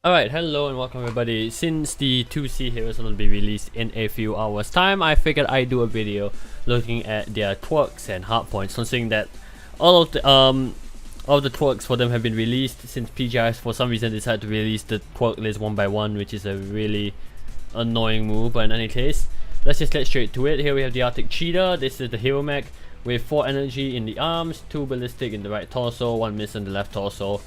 Alright, hello and welcome everybody. Since the 2C heroes will be released in a few hours time, I figured I'd do a video looking at their quirks and hardpoints, considering that all of the quirks for them have been released since PGI for some reason decided to release the quirk list one by one, which is a really annoying move. But in any case, let's just get straight to it. Here we have the Arctic Cheetah. This is the hero mech with 4 energy in the arms, 2 ballistic in the right torso, 1 miss in the left torso.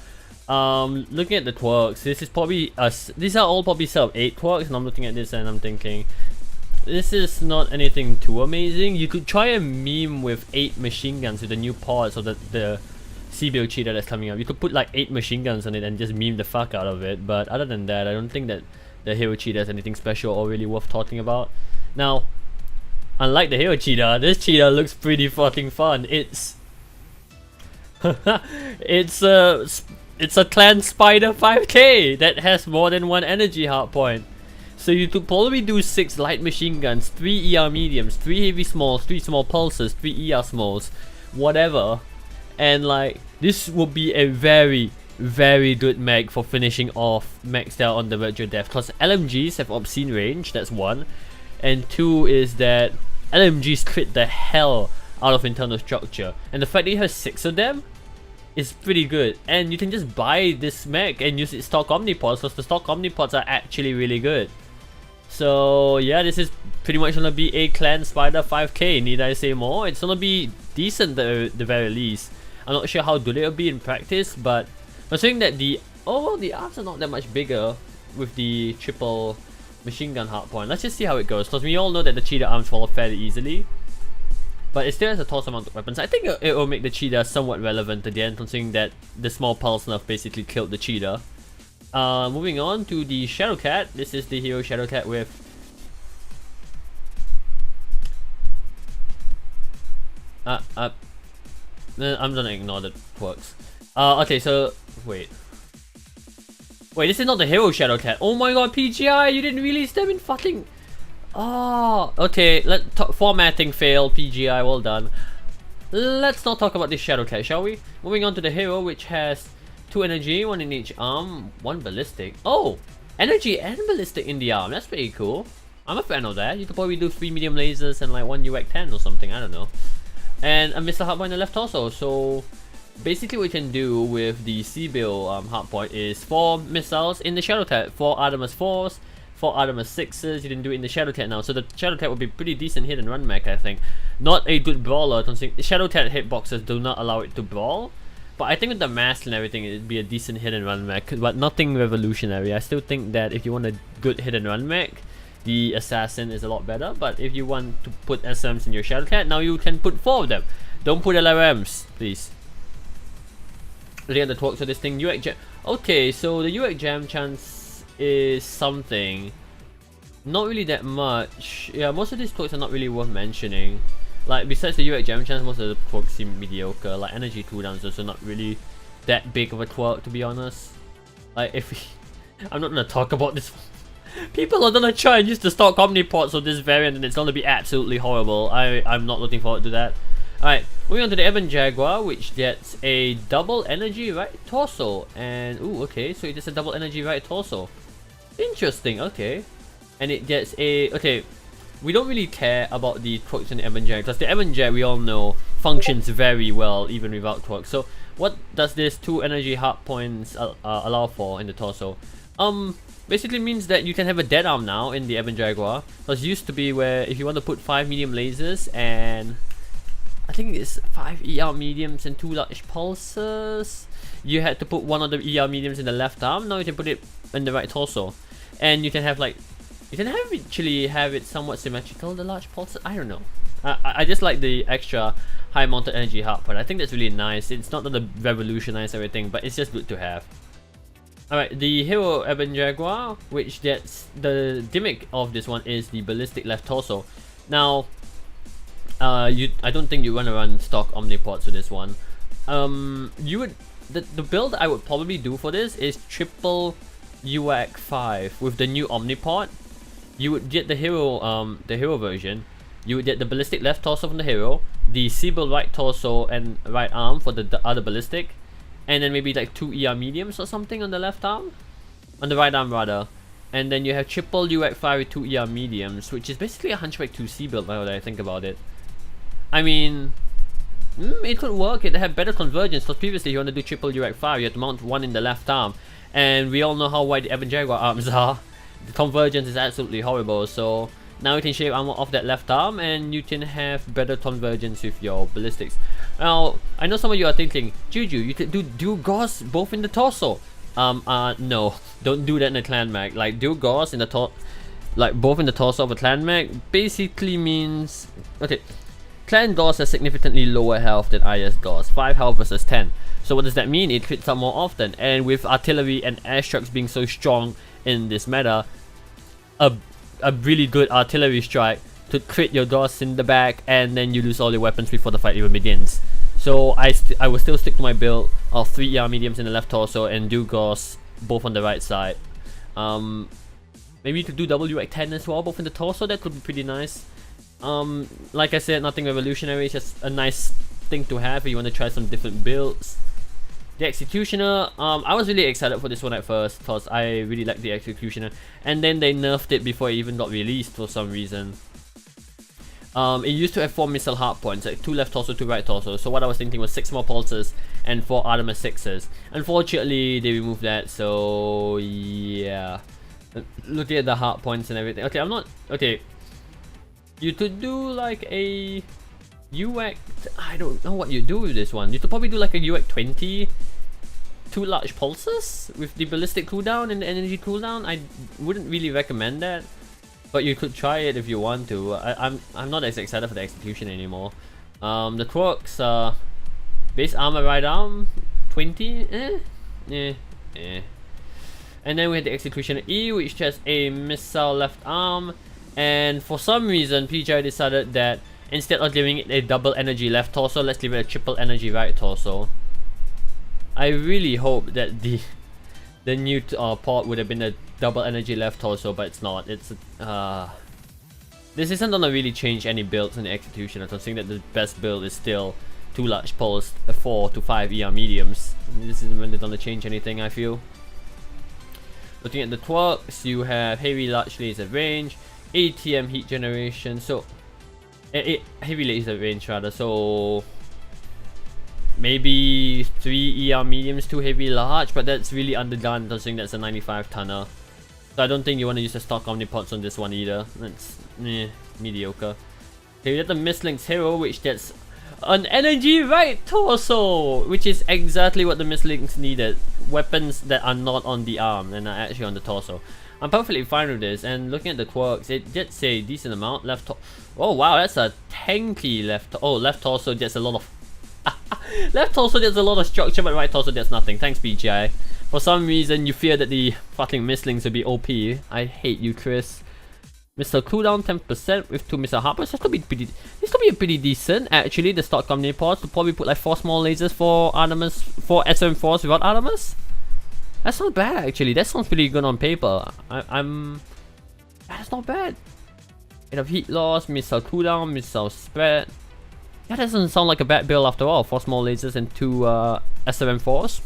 Looking at the quirks, this is probably these are all probably set of 8 quirks, and I'm looking at this and I'm thinking this is not anything too amazing. You could try a meme with 8 machine guns with the new pods of the C-build Cheetah that's coming up. You could put like 8 machine guns on it and just meme the fuck out of it, but other than that, I don't think that the hero Cheetah is anything special or really worth talking about. Now, unlike the hero Cheetah, this Cheetah looks pretty fucking fun. It's it's a clan spider 5k that has more than 1 energy hardpoint. So you could probably do 6 light machine guns, 3 ER mediums, 3 heavy smalls, 3 small pulses, 3 ER smalls, whatever. And like, this would be a very good mech for finishing off mechs that are on the verge of death. Because LMGs have obscene range, that's 1. And 2 is that LMGs crit the hell out of internal structure. And the fact that you have 6 of them is pretty good, and you can just buy this mech and use its stock omnipods, because the stock omnipods are actually really good. So yeah, this is pretty much gonna be a clan spider 5k. Need I say more? It's gonna be decent at the very least. I'm not sure how good it'll be in practice, but considering that the arms are not that much bigger with the triple machine gun hardpoint, let's just see how it goes, because we all know that the Cheetah arms fall off fairly easily. But it still has a toss amount of weapons. I think it will make the Cheetah somewhat relevant at the end, considering that the small pulse nerf basically killed the Cheetah. Moving on to the Shadowcat. This is the hero Shadowcat with I'm gonna ignore the quirks. Okay, so wait, this is not the hero Shadowcat. Oh my god, PGI, you didn't release them in fucking. Oh, okay, formatting failed, PGI, well done. Let's not talk about this Shadowcat, shall we? Moving on to the hero, which has 2 energy, 1 in each arm, 1 ballistic. Oh, energy and ballistic in the arm, that's pretty cool. I'm a fan of that. You could probably do 3 medium lasers and like 1 UX 10 or something, I don't know. And a missile hardpoint in the left torso, so basically what you can do with the C-build hardpoint is 4 missiles in the Shadowcat, 4 Artemis 4s, 4 Artemis 6s, you can do it in the Shadowcat now. So the Shadowcat would be pretty decent hit and run mech, I think. Not a good brawler, considering Shadowcat hitboxes do not allow it to brawl. But I think with the mask and everything, it'd be a decent hit and run mech, but nothing revolutionary. I still think that if you want a good hit and run mech, the Assassin is a lot better. But if you want to put SMs in your Shadowcat, now you can put 4 of them. Don't put LRMs, please. Looking at the quirks of this thing, UX Jam. Okay, so the UX Jam chance is something, not really that much. Yeah, most of these quirks are not really worth mentioning. Like, besides the UX Jam chance, most of the quirks seem mediocre. Like energy cooldown is also not really that big of a quirk, to be honest. Like, I'm not gonna talk about this. People are gonna try and use the stock omnipods of this variant and it's gonna be absolutely horrible. I'm not looking forward to that. Alright, moving on to the Jaguar, which gets a double energy right torso. And ooh, okay, so it gets a double energy right torso. Interesting, okay. And it gets a, okay, we don't really care about the quirks in the Jag, because the Jag, we all know, functions very well even without quirks. So what does this 2 energy hardpoints allow for in the torso? Basically means that you can have a dead arm now in the Jaguar. Because it used to be where if you want to put 5 medium lasers and I think it's 5 ER mediums and 2 large pulses, you had to put 1 of the ER mediums in the left arm. Now you can put it in the right torso, and you can have like, you can actually have it somewhat symmetrical, the large pulses. I don't know. I just like the extra high mounted energy hardpoint. I think that's really nice. It's not gonna revolutionize everything, but it's just good to have. Alright, the hero Jaguar, which gets the gimmick of this one is the ballistic left torso. Now, I don't think you want to run stock omnipods with this one. The build I would probably do for this is triple UAC 5 with the new omnipod. You would get the hero version. You would get the ballistic left torso from the hero, the C-build right torso and right arm for the other ballistic, and then maybe like 2 ER mediums or something on the left arm. on the right arm rather. And then you have triple UX 5 with 2 ER mediums, which is basically a Hunchback 2C build now that I think about it. I mean, it could work. It had better convergence, because previously you want to do triple UX 5, you had to mount one in the left arm. And we all know how wide the Evan Jaguar arms are. The convergence is absolutely horrible, so now you can shave armor off that left arm and you can have better convergence with your ballistics. Now, I know some of you are thinking, Juju, you could do dual gauze both in the torso. No, don't do that in a clan mag. Like, dual gauze in the both in the torso of a clan mag basically means, okay, clan gauze has significantly lower health than IS gauze, 5 health versus 10. So what does that mean? It crits up more often, and with artillery and airstrikes being so strong in this meta, a really good artillery strike to crit your gauze in the back, and then you lose all your weapons before the fight even begins. So I will still stick to my build of 3 ER mediums in the left torso and do gauze both on the right side. Maybe you could do WX10 as well, both in the torso. That could be pretty nice. Like I said, nothing revolutionary. It's just a nice thing to have if you want to try some different builds. The Executioner, I was really excited for this one at first because I really liked the Executioner, and then they nerfed it before it even got released for some reason. It used to have 4 missile hardpoints, like 2 left torso, 2 right torso. So what I was thinking was 6 more pulses and 4 Artemis 6s. Unfortunately, they removed that, so yeah. Looking at the hardpoints and everything. Okay, okay. You could do like a UX, I don't know what you do with this one. You could probably do like a UX 20, 2 large pulses with the ballistic cooldown and the energy cooldown. I wouldn't really recommend that, but you could try it if you want to. I'm not as excited for the Execution anymore. The Quirks, base armor right arm 20, and then we had the Executioner E, which has a missile left arm, and for some reason PGI decided that instead of giving it a double energy left torso, let's give it a triple energy right torso. I really hope that the new port would have been a double energy left torso, but it's not. It's this isn't gonna really change any builds in the Execution. I don't think that the best build is still 2 large pulse, 4 to 5 ER mediums. This isn't really gonna change anything, I feel. Looking at the Quirks, you have heavy large laser range, ATM heat generation, so heavy laser range rather, so maybe 3 ER mediums, 2 heavy large, but that's really underdone considering that's a 95 tonner. So I don't think you want to use the stock omnipods on this one either. That's mediocre. Okay, we have the Mistlink's Hero, which gets an energy right torso, which is exactly what the Mistlinks needed. Weapons that are not on the arm and are actually on the torso. I'm perfectly fine with this, and looking at the Quirks, it gets a decent amount. Oh wow, that's a tanky left torso gets a lot of left torso gets a lot of structure, but right torso gets nothing. Thanks BGI. For some reason you fear that the fucking Mistlings will be OP. I hate you, Chris. Missile cooldown 10% with 2 missile hardpoints. This could be pretty decent actually. The stock omnipods could probably put like 4 small lasers for Artemis, 4 SM4s without Artemis. That's not bad actually. That sounds pretty good on paper. That's not bad. You have heat loss, missile cooldown, missile spread. That doesn't sound like a bad build after all. 4 small lasers and 2 SM4s.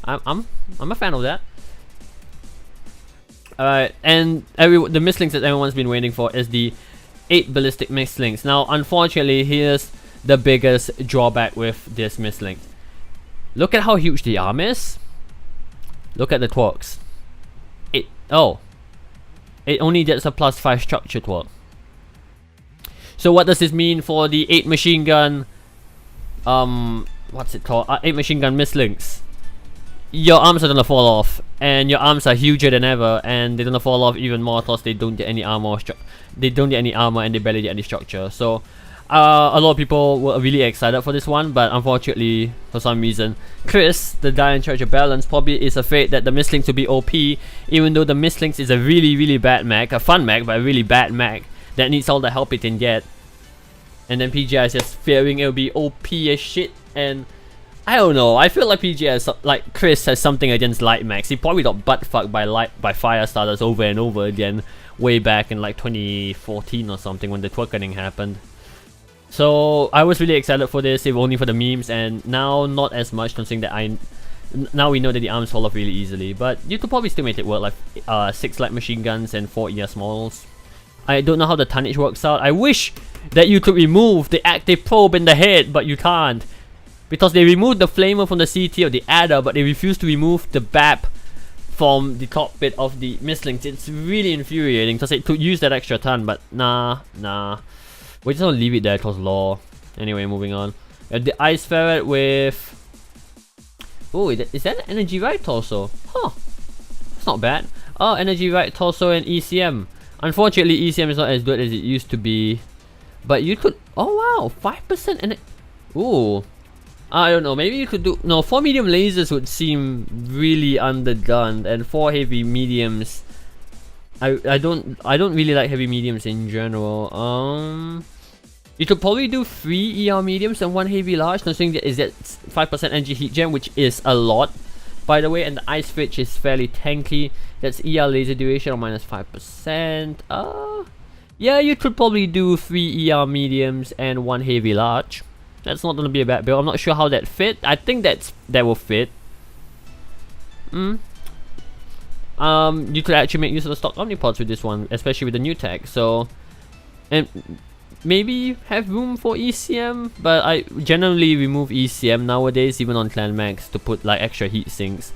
I'm a fan of that. Alright, and the Mistlinks that everyone's been waiting for is the 8 ballistic Mistlinks. Now, unfortunately, here's the biggest drawback with this Mistlink. Look at how huge the arm is. Look at the Quirks. It only gets a +5 structure twerk. So what does this mean for the 8 machine gun, what's it called? 8 machine gun Mistlinks? Your arms are gonna fall off, and your arms are huger than ever, and they're gonna fall off even more because they don't get any armor. They don't get any armor, and they barely get any structure. So, a lot of people were really excited for this one, but unfortunately, for some reason, Chris, the guy in charge of balance, probably is afraid that the Mistlinks will be OP, even though the Mistlinks is a really bad mech, a fun mech, but a really bad mech that needs all the help it can get. And then PGI is just fearing it'll be OP as shit, and I don't know. I feel like PGI is, like Chris has something against light mechs. He probably got butt fucked by fire starters over and over again, way back in like 2014 or something when the twerkening happened. So I was really excited for this, if only for the memes, and now not as much, considering that Now we know that the arms fall off really easily, but you could probably still make it work, like 6 light machine guns and 4 ER smalls. I don't know how the tonnage works out. I wish that you could remove the active probe in the head, but you can't. Because they removed the flamer from the CT of the adder, but they refuse to remove the BAP from the cockpit of the mislings. It's really infuriating because it could use that extra ton, but nah. We just don't leave it there because law. Anyway, moving on. We have the Ice Ferret with... Oh, is that an Energy Right Torso? Huh. That's not bad. Oh, Energy Right Torso and ECM. Unfortunately, ECM is not as good as it used to be. But you could... Oh, wow. 5% and... Ooh. I don't know. Maybe you could do... No, 4 medium lasers would seem really underdone. And 4 heavy mediums... I don't really like heavy mediums in general. You could probably do 3 ER mediums and 1 heavy large, considering that is that 5% energy heat gem, which is a lot, by the way, and the ice switch is fairly tanky. That's ER laser duration of -5%. Yeah, you could probably do 3 ER mediums and 1 heavy large. That's not gonna be a bad build. I'm not sure how that fit. I think that will fit. You could actually make use of the stock omnipods with this one, especially with the new tech. So, and maybe have room for ECM, but I generally remove ECM nowadays, even on Clan Max, to put like extra heat sinks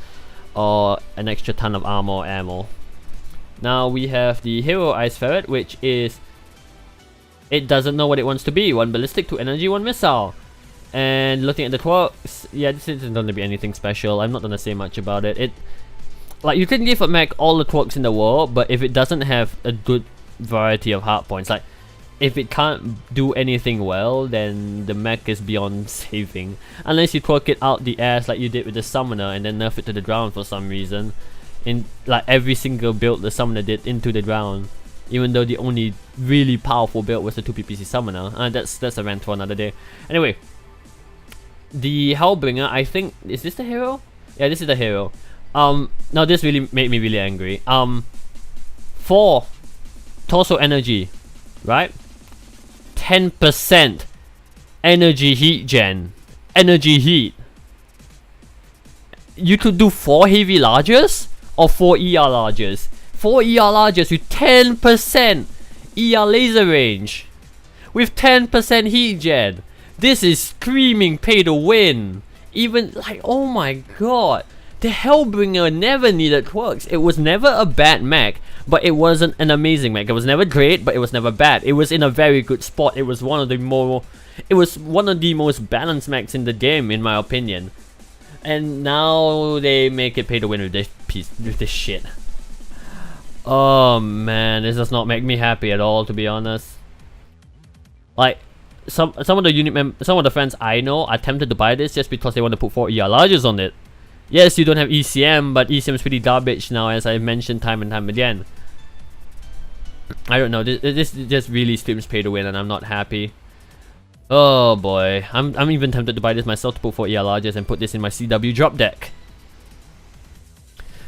or an extra ton of armor or ammo. Now we have the Hero Ice Ferret, which is... It doesn't know what it wants to be. 1 ballistic, 2 energy, 1 missile. And looking at the quirks, yeah, this isn't going to be anything special. I'm not going to say much about it. Like, you can give a mech all the quirks in the world, but if it doesn't have a good variety of hardpoints, like, if it can't do anything well, then the mech is beyond saving. Unless you quirk it out the ass like you did with the summoner and then nerf it to the ground for some reason. In like every single build the summoner did into the ground. Even though the only really powerful build was the 2 PPC summoner. That's a rant for another day. Anyway, the Hellbringer, I think, is this the hero? Yeah, this is the hero. Now this really made me really angry. 4 torso energy, right? 10% energy heat gen. Energy heat. You could do 4 heavy larges or 4 ER larges. 4 ER larges with 10% ER laser range. With 10% heat gen. This is screaming pay to win. Even like, oh my god. The Hellbringer never needed quirks. It was never a bad mech, but it wasn't an amazing mech. It was never great, but it was never bad. It was in a very good spot. It was one of the most balanced mechs in the game, in my opinion. And now they make it pay to win with this shit. Oh man, this does not make me happy at all, to be honest. Like, some of the friends I know are tempted to buy this just because they want to put 4 ER larges on it. Yes, you don't have ECM, but ECM is pretty garbage now, as I've mentioned time and time again. I don't know, this just really screams pay to win, and I'm not happy. Oh boy, I'm even tempted to buy this myself to put 4 ER larges and put this in my CW drop deck.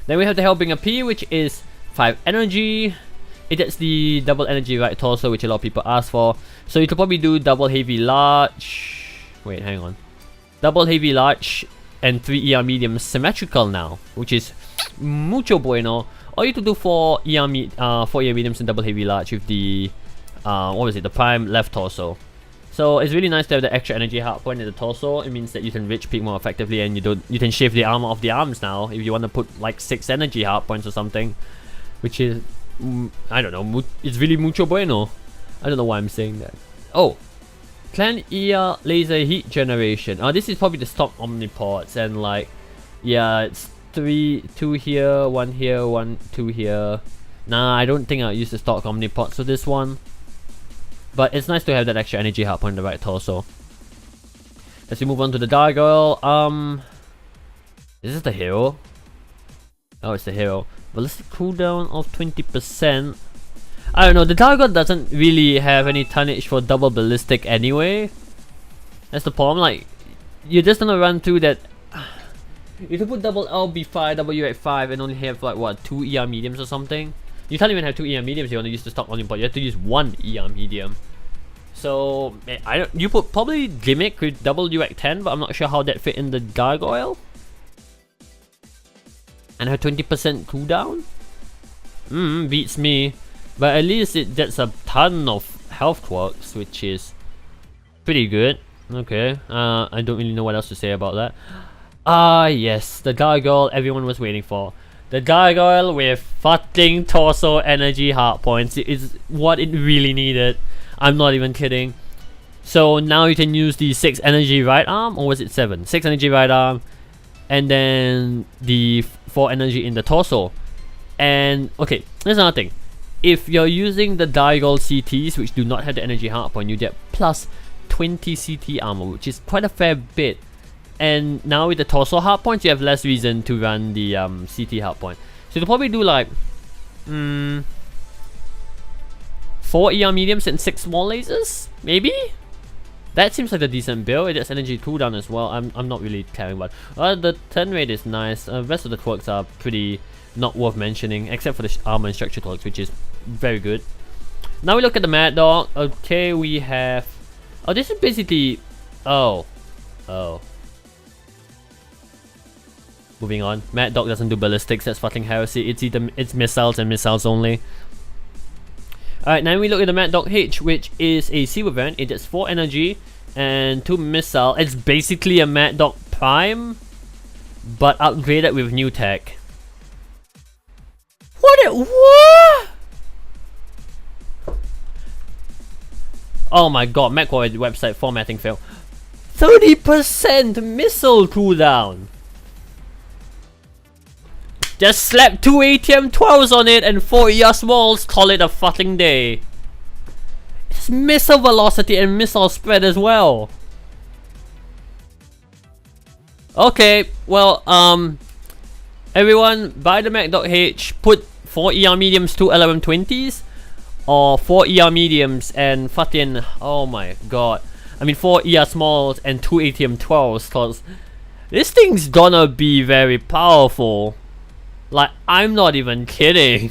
Then we have the Hellbringer P, which is 5 energy. It gets the double energy right torso, which a lot of people ask for. So you could probably do double heavy large. Wait, hang on. Double heavy large and 3 ER medium symmetrical now, which is mucho bueno. Or you could do 4 ER mediums and double heavy large with the what was it, the prime left torso. So it's really nice to have the extra energy hardpoint in the torso. It means that you can rich peak more effectively, and you can shave the armor off the arms now if you want to put like 6 energy hardpoints or something, which is I don't know, it's really mucho bueno. I don't know why I'm saying that. Oh, Clan ER laser heat generation. This is probably the stock omnipods, and like, yeah, it's 2 here, 1 here, 1, 2 here. Nah, I don't think I'll use the stock omnipods for this one. But it's nice to have that extra energy hardpoint in the right torso. Let's move on to the Gargoyle. Is this the hero? Oh, it's the hero. Ballistic cooldown of 20%. I don't know, the Gargoyle doesn't really have any tonnage for double ballistic anyway. That's the problem, like, you're just gonna run through that. You could put double LB5, WX5 and only have like what, 2 ER mediums or something? You can't even have 2 ER mediums, you only use the stock omnipod, you have to use 1 ER medium. So, you put probably Gimmick with double UX10, but I'm not sure how that fit in the Gargoyle. And her 20% cooldown? Beats me. But at least it gets a ton of health quirks, which is pretty good. Okay, I don't really know what else to say about that. Yes, the gargoyle everyone was waiting for. The gargoyle with fucking torso energy hard points is what it really needed. I'm not even kidding. So now you can use the 6 energy right arm, or was it 7? 6 energy right arm, and then the 4 energy in the torso. And okay, there's another thing. If you're using the gargoyle CTs, which do not have the energy hard point, you get plus 20 CT armor, which is quite a fair bit. And now with the torso hard points, you have less reason to run the CT hard point. So you'll probably do like 4 ER mediums and 6 small lasers, maybe. That seems like a decent build. It has energy cooldown as well. I'm not really caring about. The turn rate is nice. The rest of the quirks are pretty not worth mentioning, except for the armor and structure quirks, which is very good. Now we look at the Mad Dog. Okay, we have. Oh, this is basically. Oh. Moving on. Mad Dog doesn't do ballistics. That's fucking heresy. It's missiles and missiles only. Alright, now we look at the Mad Dog H, which is a silver variant. It has 4 energy and 2 missile. It's basically a Mad Dog Prime, but upgraded with new tech. What? Oh my god, MechWarrior website formatting fail. 30% missile cooldown. Just slap 2 ATM 12s on it and 4 ER smalls, call it a fucking day. It's missile velocity and missile spread as well. Okay, well, everyone, buy the Mech Dog H, put 4 ER mediums, 2 LRM 20s, or 4 ER mediums and fucking, oh my god. I mean 4 ER smalls and 2 ATM 12s, cause this thing's gonna be very powerful. Like, I'm not even kidding.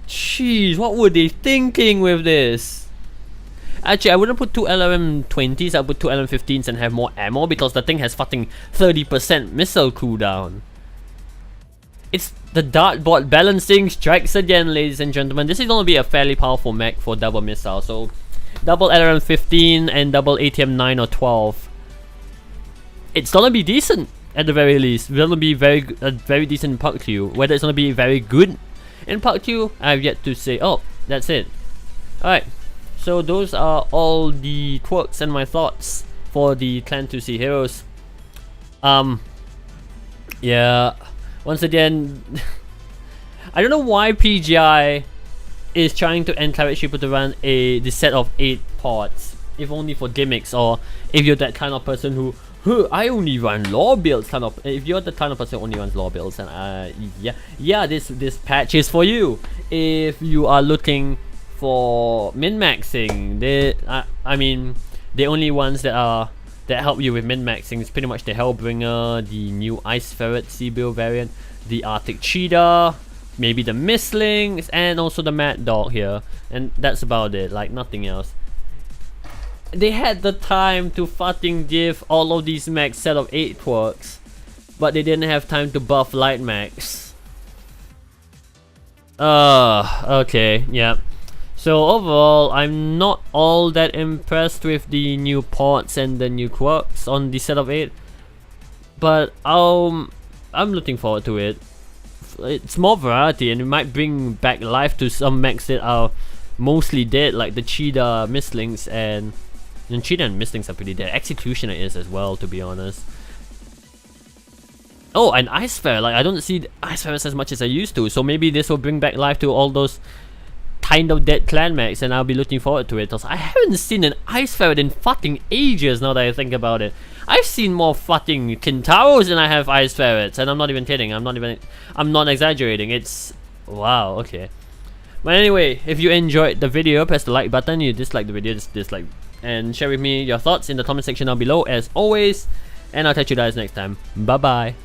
Jeez, what were they thinking with this? Actually, I wouldn't put 2 LRM 20s, I'd put 2 LRM 15s and have more ammo, because the thing has fucking 30% missile cooldown. It's the dartboard balancing strikes again, ladies and gentlemen. This is gonna be a fairly powerful mech for double missile, so double LRM 15 and double ATM 9 or 12. It's gonna be decent. At the very least, it's gonna be a very decent Park Q. Whether it's gonna be very good in Park Q, I have yet to say. Oh, that's it. Alright, so those are all the quirks and my thoughts for the Clan 2C heroes. Yeah, once again, I don't know why PGI is trying to encourage people to run the set of 8 pods, if only for gimmicks, or if you're that kind of person who I only run law builds kind of. If you're the kind of person who only runs law builds, and yeah, this patch is for you. If you are looking for min-maxing, I mean, the only ones that help you with min-maxing is pretty much the Hellbringer, the new Ice Ferret C-Build variant, the Arctic Cheetah, maybe the Mistlings, and also the Mad Dog here, and that's about it. Like, nothing else. They had the time to fucking give all of these mechs set of 8 quirks, but they didn't have time to buff light mechs. Okay, yeah. So overall, I'm not all that impressed with the new pods and the new quirks on the set of 8, but I'm looking forward to it. It's more variety, and it might bring back life to some mechs that are mostly dead, like the Cheetah, Mistlings, and Cheetah and Mistlings are pretty dead. Executioner is as well, to be honest. Oh, and Ice Ferret. Like, I don't see Ice Ferrets as much as I used to, so maybe this will bring back life to all those kind of dead clan mechs, and I'll be looking forward to it, because I haven't seen an Ice Ferret in fucking ages now that I think about it. I've seen more fucking Kentaros than I have Ice Ferrets, and I'm not even kidding. I'm not exaggerating. It's wow, okay. But anyway, if you enjoyed the video, press the like button. You dislike the video, just dislike. And share with me your thoughts in the comment section down below as always, and I'll catch you guys next time. Bye bye.